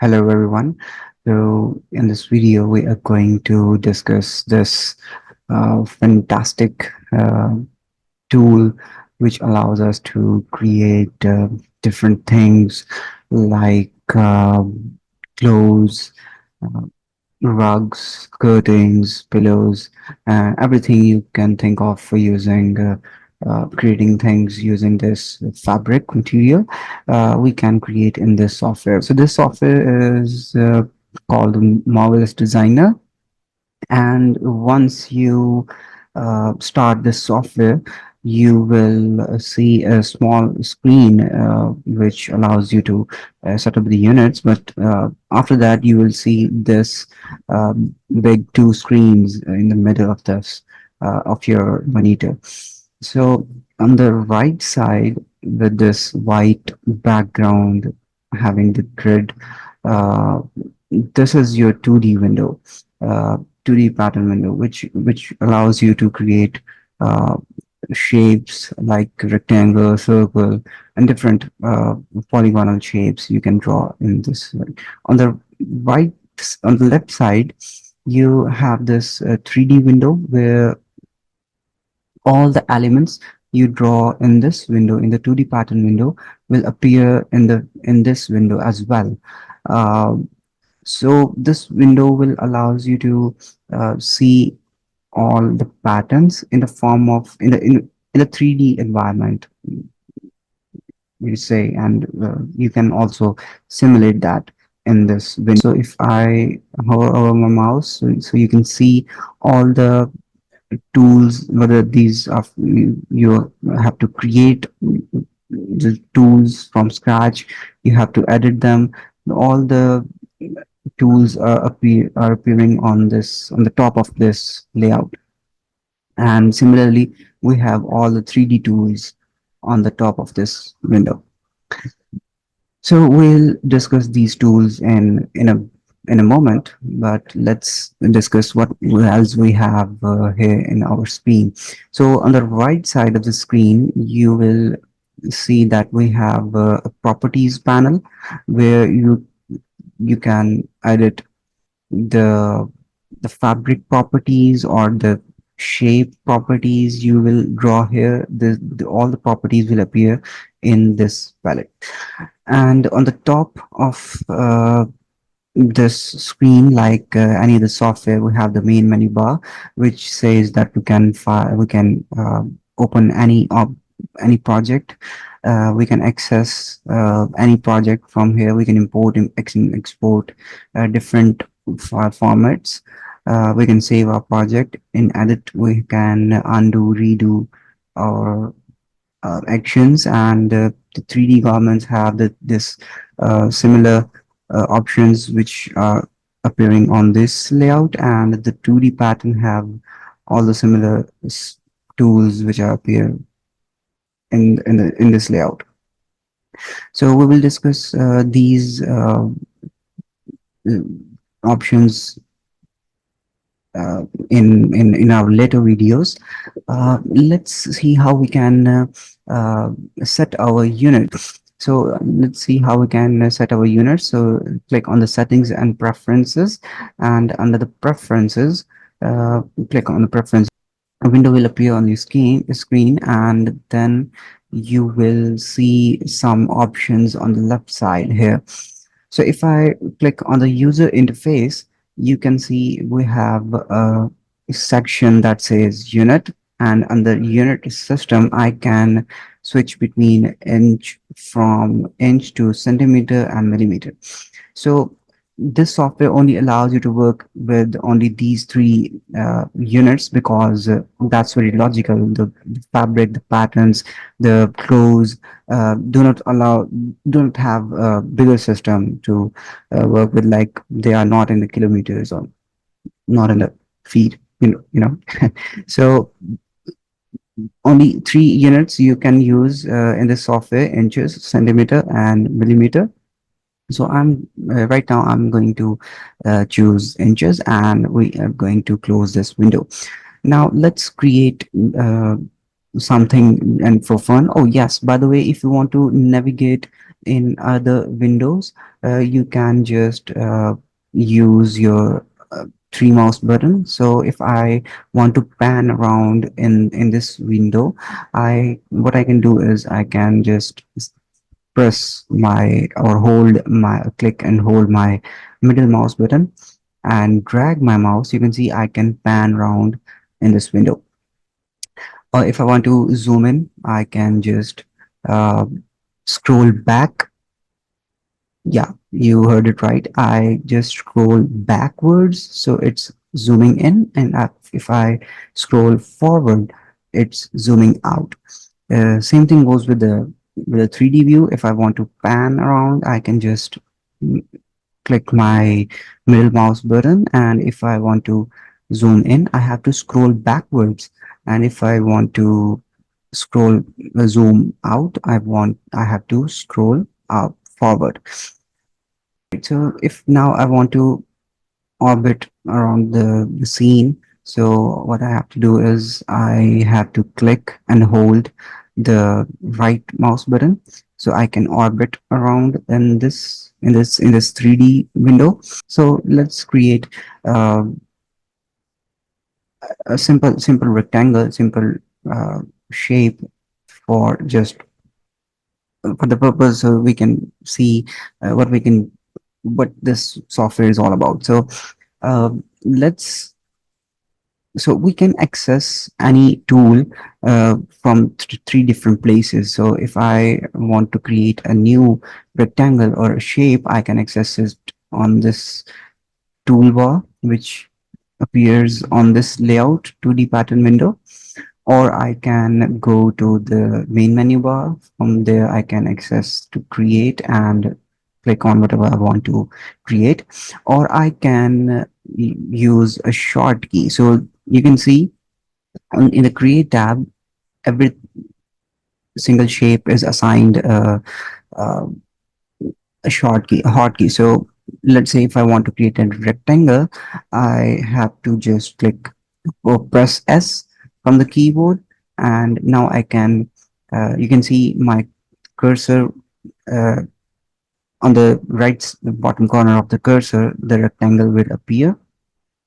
Hello everyone. So in this video we are going to discuss this fantastic tool which allows us to create different things like clothes, uh, rugs, curtains, pillows, everything you can think of for using creating things using this fabric material. We can create in this software. So this software is called Marvelous Designer, and once you start this software, you will see a small screen which allows you to set up the units, but after that you will see this big two screens in the middle of this of your monitor. So on the right side, with this white background having the grid, uh, this is your 2D window, 2D pattern window, which allows you to create uh, shapes like rectangle, circle, and different polygonal shapes you can draw in this. On the right, on the left side, you have this 3D window where all the elements you draw in this window, in the 2D pattern window, will appear in this window as well. Uh, so this window will allows you to see all the patterns in the form of in a 3D environment, you say, and you can also simulate that in this window. So if I hover over my mouse, so you can see all the tools, whether these are you have to create the tools from scratch, you have to edit them. All the tools are appearing on this, on the top of this layout, and similarly we have all the 3D tools on the top of this window. So we'll discuss these tools in a moment, but let's discuss what else we have here in our screen. So on the right side of the screen, you will see that we have a properties panel where you can edit the fabric properties or the shape properties you will draw here. All the properties will appear in this palette. And on the top of this screen, like any of the software, we have the main menu bar, which says that we can open any project. We can access any project from here. We can import and export different file formats. We can save our project. In edit, we can undo, redo, or actions, and the 3D garments have this similar options which are appearing on this layout, and the 2D pattern have all the similar tools which are appear in this layout. So we will discuss these options in our later videos. Let's see how we can uh, set our unit. So let's see how we can set our unit. So click on the settings and preferences, and under the preferences, click on the preference. A window will appear on the screen, and then you will see some options on the left side here. So if I click on the user interface, you can see we have a section that says unit, and under unit system, I can switch between inch to centimeter and millimeter. So this software only allows you to work with only these three units, because that's very logical. The fabric, the patterns, the clothes do not have a bigger system to work with, like they are not in the kilometers or not in the feet, so only three units you can use in this software: inches, centimeter, and millimeter. So right now I'm going to choose inches, and we are going to close this window. Now let's create something and for fun. Oh yes, by the way, if you want to navigate in other windows, you can just use your three mouse button. So if I want to pan around in this window, I what I can do is I can just press my or hold my click and hold my middle mouse button and drag my mouse. You can see I can pan around in this window. Or if I want to zoom in, I can just uh, scroll back. Yeah, you heard it right. I just scroll backwards, so it's zooming in, and if I scroll forward, it's zooming out. Same thing goes with the 3D view. If I want to pan around, I can just mm, click my middle mouse button, and if I want to zoom in, I have to scroll backwards, and if I want to scroll zoom out, I have to scroll up forward. So if now I want to orbit around the scene, so what I have to do is I have to click and hold the right mouse button so I can orbit around in this 3D window. So let's create uh, a simple rectangle, simple uh, shape for just for the purpose so we can see what this software is all about. So uh, let's so we can access any tool from three different places. So if I want to create a new rectangle or a shape, I can access it on this toolbar, which appears on this layout 2D pattern window, or I can go to the main menu bar. From there, I can access to create and click on whatever I want to create, or I can use a short key. So you can see in the create tab, every single shape is assigned uh, a short key, a hotkey. So let's say if I want to create a rectangle, I have to just click or press S from the keyboard, and now I can. You can see my cursor uh, on the bottom corner of the cursor. The rectangle will appear,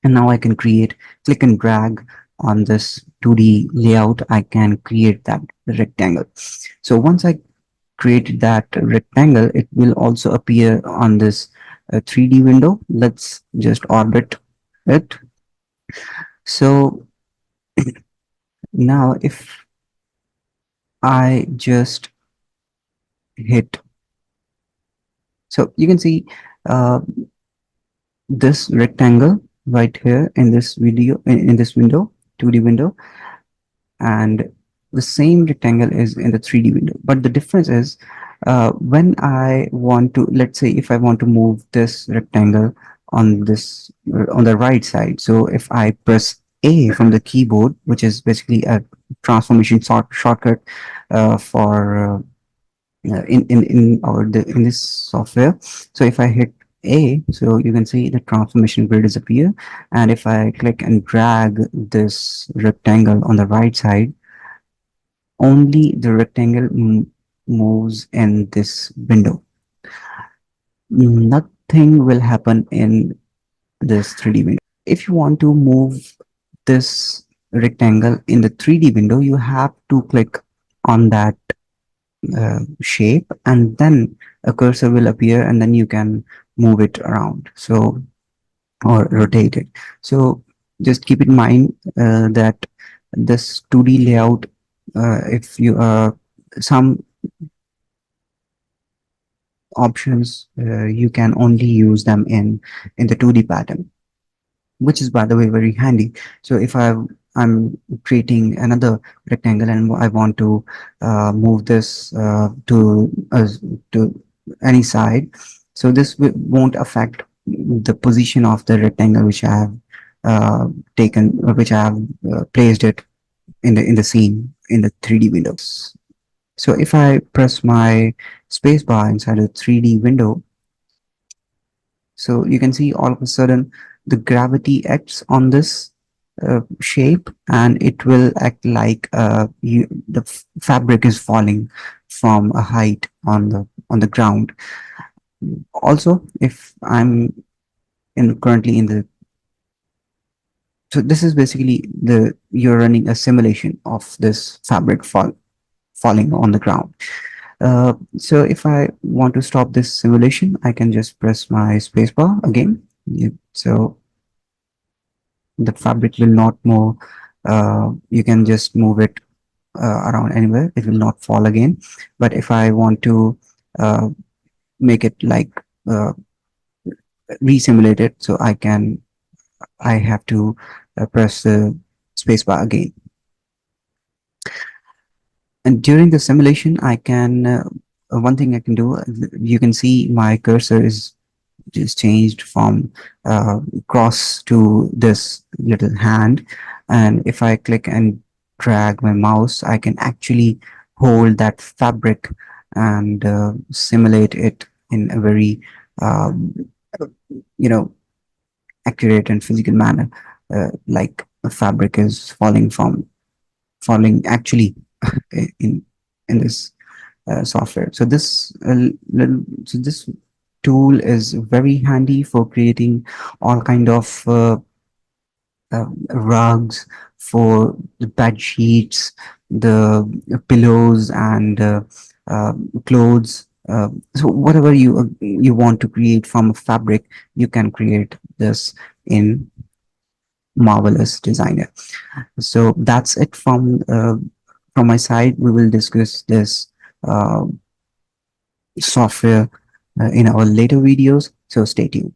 and now I can create. Click and drag on this 2D layout. I can create that rectangle. So once I created that rectangle, it will also appear on this 3D window. Let's just orbit it. So now if I just hit, so you can see uh, this rectangle right here in this video, in this window, 2D window, and the same rectangle is in the 3D window. But the difference is when I want to, let's say if I want to move this rectangle on this on the right side, so if I press A from the keyboard, which is basically a transformation shortcut for in this software. So if I hit A, so you can see the transformation grid disappear, and if I click and drag this rectangle on the right side, only the rectangle moves in this window. Nothing will happen in this 3D window. If you want to move this rectangle in the 3D window, you have to click on that shape, and then a cursor will appear, and then you can move it around, so or rotate it. So just keep in mind that this 2D layout, if you some options you can only use them in the 2D pattern, which is by the way very handy. So if I'm creating another rectangle and I want to move this to any side, so this won't affect the position of the rectangle which I have taken, which I have placed it in the scene in the 3D windows. So if I press my spacebar inside a 3D window, so you can see all of a sudden the gravity acts on this. shape, and it will act like the fabric is falling from a height on the ground. Also, if I'm currently in the, so this is basically the, you're running a simulation of this fabric falling on the ground. So if I want to stop this simulation, I can just press my spacebar again. So the fabric will not move. You can just move it around anywhere. It will not fall again. But if I want to uh, make it like uh, re-simulate it, so I have to press the spacebar again. And during the simulation, I can one thing I can do. You can see my cursor is just changed from cross to this little hand, and if I click and drag my mouse, I can actually hold that fabric and simulate it in a very um, you know accurate and physical manner, like a fabric is falling actually in this software. So this tool is very handy for creating all kind of rugs, for the bed sheets, the pillows, and uh, clothes. So whatever you want to create from a fabric, you can create this in Marvelous Designer. So that's it from my side. We will discuss this uh, software in our later videos. So stay tuned.